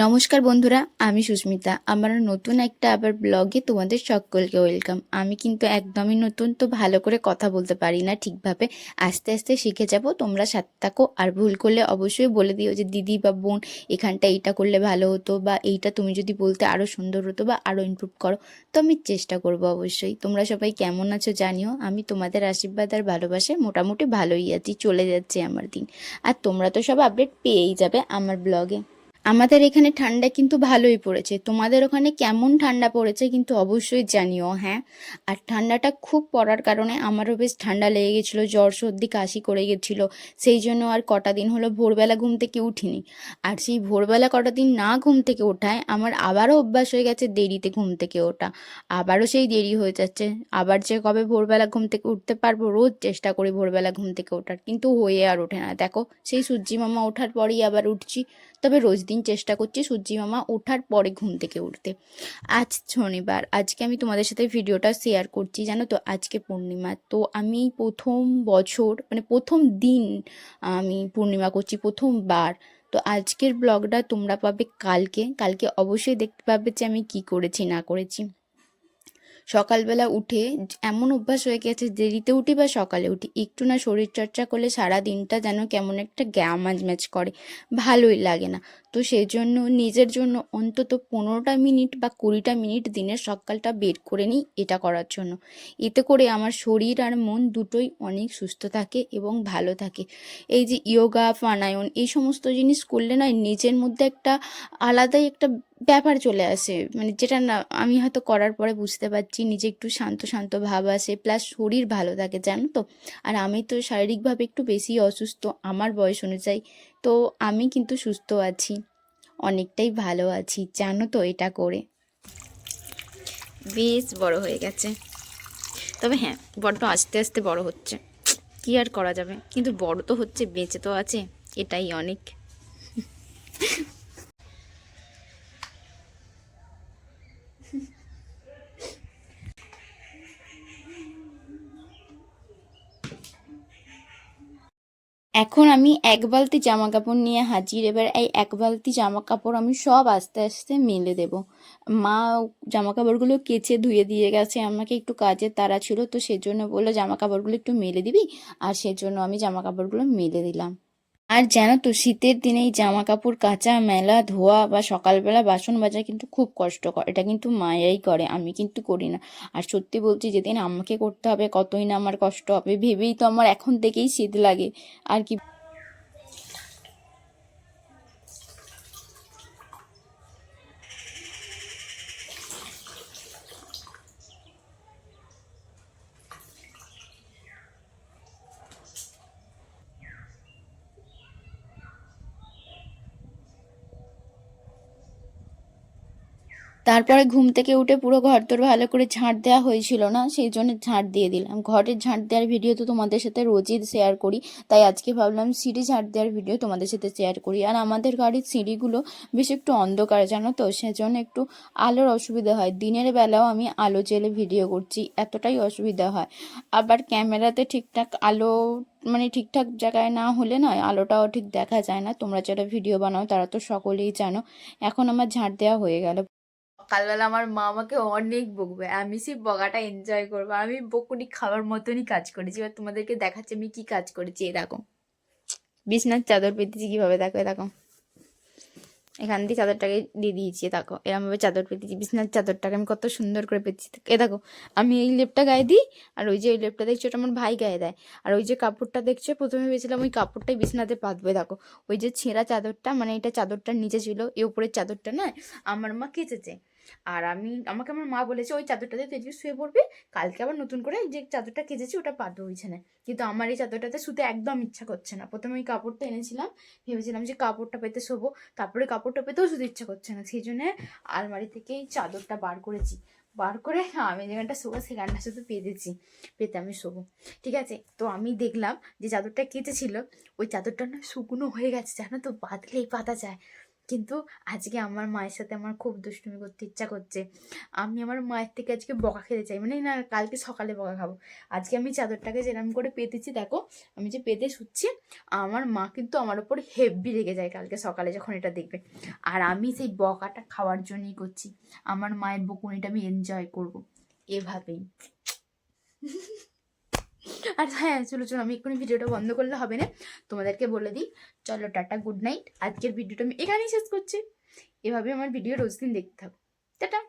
নমস্কার বন্ধুরা, আমি সুস্মিতা। আমার নতুন একটা আবার ব্লগে তোমাদের সকলকে ওয়েলকাম। আমি কিন্তু একদমই নতুন, তো ভালো করে কথা বলতে পারি না ঠিকভাবে। আস্তে আস্তে শিখে যাব, তোমরা সাথে থাকো। আর ভুল করলে অবশ্যই বলে দিও যে দিদি বা বোন এখানটা এইটা করলে ভালো হতো, বা এইটা তুমি যদি বলতে আরও সুন্দর হতো বা আরও ইমপ্রুভ করো। তো আমি চেষ্টা করব অবশ্যই। তোমরা সবাই কেমন আছো জানিও। আমি তোমাদের আশীর্বাদ আর ভালোবাসায় মোটামুটি ভালোই আছি, চলে যাচ্ছে আমার দিন। আর তোমরা তো সব আপডেট পেয়েই যাবে আমার ব্লগে। আমাদের এখানে ঠান্ডা কিন্তু ভালোই পড়েছে। তোমাদের ওখানে কেমন ঠান্ডা পড়েছে কিন্তু অবশ্যই জানিও। হ্যাঁ, আর ঠান্ডাটা খুব পড়ার কারণে আমারও বেশ ঠান্ডা লেগে গেছিলো, জ্বর সর্দি কাশি করে গেছিলো। সেই জন্য আর কটা দিন হলো ভোরবেলা ঘুম থেকে উঠিনি। আর সেই ভোরবেলা কটা দিন না ঘুম থেকে ওঠায় আমার আবারও অভ্যাস হয়ে গেছে দেরিতে ঘুম থেকে ওঠা। আবারও সেই দেরি হয়ে যাচ্ছে। আবার যে কবে ভোরবেলা ঘুম থেকে উঠতে পারবো, রোজ চেষ্টা করি ভোরবেলা ঘুম থেকে ওঠার, কিন্তু হয়ে আর ওঠে না। দেখো, সেই সূর্যি মামা ওঠার পরেই আবার উঠছি। তবে রোজ দিন চেষ্টা করছি সূর্যি মামা ওঠার পরে ঘুম থেকে উঠতে। আজ শনিবার, আজকে আমি তোমাদের সাথে ভিডিওটা শেয়ার করছি। জানো তো, আজকে পূর্ণিমা। তো আমি প্রথম বছর মানে প্রথম দিন আমি পূর্ণিমা করছি, প্রথমবার। তো আজকের ব্লগটা তোমরা পাবে কালকে। কালকে অবশ্যই দেখতে পাবে যে আমি কি করেছি না করেছি। সকালবেলা উঠে এমন অভ্যাস হয়ে গেছে, দেরিতে উঠি বা সকালে উঠি, একটু না শরীরচর্চা করলে সারা দিনটা যেন কেমন একটা ম্যাচ করে, ভালোই লাগে না। তো সেই জন্য নিজের জন্য অন্তত 15টা মিনিট বা 20টা মিনিট দিনের সকালটা বের করে নিই এটা করার জন্য। এতে করে আমার শরীর আর মন দুটোই অনেক সুস্থ থাকে এবং ভালো থাকে। এই যে ইয়োগা প্রাণায়াম এই সমস্ত জিনিস করলে না নিজের মধ্যে একটা আলাদাই একটা ব্যাপার চলে আসে, মানে যেটা না আমি হয়তো করার পরে বুঝতে পারছি, নিজে একটু শান্ত শান্ত ভাব আসে, প্লাস শরীর ভালো থাকে, জানো তো। আর আমি তো শারীরিকভাবে একটু বেশি অসুস্থ আমার বয়স অনুযায়ী। তো আমি কিন্তু সুস্থ আছি, অনেকটাই ভালো আছি, জানো তো। এটা করে বেশ বড় হয়ে গেছে। তবে হ্যাঁ, বড্ড আস্তে আস্তে বড় হচ্ছে, কি আর করা যাবে। কিন্তু বড় তো হচ্ছে, বেঁচে তো আছে, এটাই অনেক। এখন আমি এক বালতি জামা কাপড় নিয়ে হাজির। এবার এই এক বালতি জামা কাপড় আমি সব আস্তে আস্তে মেলে দেব। মা জামা কাপড়গুলো কেচে ধুয়ে দিয়ে গেছে, আমাকে একটু কাজের তাড়া ছিল, তো সেজন্য বললো জামা কাপড়গুলো একটু মেলে দিবি। আর সেজন্য আমি জামা কাপড়গুলো মেলে দিলাম। আর জানো তো, শীতের দিনে এই জামা কাপড় কাচা মেলা ধোয়া বা সকালবেলা বাসন মাজা কিন্তু খুব কষ্টকর। এটা কিন্তু মায়াই করে, আমি কিন্তু করি না। আর সত্যি বলছি, যেদিন আমাকে করতে হবে কতই না আমার কষ্ট হবে, ভেবেই তো আমার এখন থেকেই শীত লাগে। আর কি। তারপরে ঘুম থেকে উঠে পুরো ঘরদোর ভালো করে ঝাঁট দেওয়া হয়েছিল না, সেই জন্য ঝাঁট দিয়ে দিলাম। ঘরের ঝাঁট দেওয়ার ভিডিও তো তোমাদের সাথে রোজই শেয়ার করি, তাই আজকে ভাবলাম সিঁড়ি ঝাঁট দেওয়ার ভিডিও তোমাদের সাথে শেয়ার করি। আর আমাদের গাড়ির সিঁড়িগুলো বেশ একটু অন্ধকার, জানো তো, সেজন্য একটু আলোর অসুবিধা হয়। দিনের বেলাও আমি আলো জ্বেলে ভিডিও করছি, এতটাই অসুবিধা হয়। আবার ক্যামেরাতে ঠিকঠাক আলো মানে ঠিকঠাক জায়গায় না হলে নয়, আলোটাও ঠিক দেখা যায় না। তোমরা যারা ভিডিও বানাও তারা তো সকলেই জানো। এখন আমার ঝাঁট দেওয়া হয়ে গেল। সকালবেলা আমার মা আমাকে অনেক বকবে, আমি সেই বকাটা এনজয় করবো। আমি বকুনি খাওয়ার মতনই কাজ করেছি। এবার তোমাদেরকে দেখাচ্ছি আমি কি কাজ করেছি। এই দেখো, বিছনার চাদর পেতেছি কিভাবে, দেখো এ দেখো, এখান দিয়ে চাদরটাকে দিয়ে দিয়েছি। দেখো এরমভাবে চাদর পেতেছি, বিছনার চাদরটাকে আমি কত সুন্দর করে পেতেছি। এ দেখো, আমি এই লেপটা গায়ে দিই, আর ওই যে ওই লেপটা দেখছো ওটা আমার ভাই গায়ে দেয়। আর ওই যে কাপড়টা দেখছো, প্রথমে ভেবেছিলাম ওই কাপড়টাই বিছনাতে পাতবে। দেখো, ওই যে ছেঁড়া চাদরটা, মানে এটা চাদরটার নিচে ছিল, এই উপরের চাদরটা না আমার মা কেচেছে। আর আমাকে আমার মা বলেছে ওই চাদরটাতে তুই আজকে শুয়ে পড়বি, কালকে আবার নতুন করে যে চাদরটা কেচেছি ওটা পাতবো বিছানায়। কিন্তু আমার এই চাদরটাতে শুতে একদম ইচ্ছা করছে না। প্রথমে ওই কাপড়টা এনেছিলাম, ভেবেছিলাম যে কাপড়টা পেতে শোবো, তারপরে কাপড়টা পেতেও শুধু ইচ্ছা করছে না, সেই জন্য আলমারি থেকে এই চাদরটা বার করেছি। বার করে আমি যেখানটা শোবো সেখানটা শুধু পেতেছি, পেতে আমি শোবো। ঠিক আছে, তো আমি দেখলাম যে চাদরটা কেচেছিল, ওই চাদরটা না শুকনো হয়ে গেছে, জানো তো, বাঁধলেই পাতা যায়। কিন্তু আজকে আমার মায়ের সাথে আমার খুব দুষ্টুমি করতে ইচ্ছা করছে। আমি আমার মায়ের থেকে আজকে বকা খেতে চাই, মানে না, কালকে সকালে বকা খাবো। আজকে আমি চাদরটাকে যেরকম করে পেতেছি দেখো, আমি যে পেতে শুচ্ছি, আমার মা কিন্তু আমার ওপর হেব্বি রেগে যায় কালকে সকালে যখন এটা দেখবে। আর আমি সেই বকাটা খাওয়ার জন্যই করছি, আমার মায়ের বকুনিটা আমি এনজয় করব এভাবেই। আর হ্যাঁ, চলো চলো, আমি এক্ষুনি ভিডিওটা বন্ধ করলে হবে না, তোমাদেরকে বলে দিই। চলো টাটা, গুড নাইট। আজকের ভিডিওটা আমি এখানেই শেষ করছি। এভাবে আমার ভিডিও রোজ দিন দেখতে থাকো। টাটা।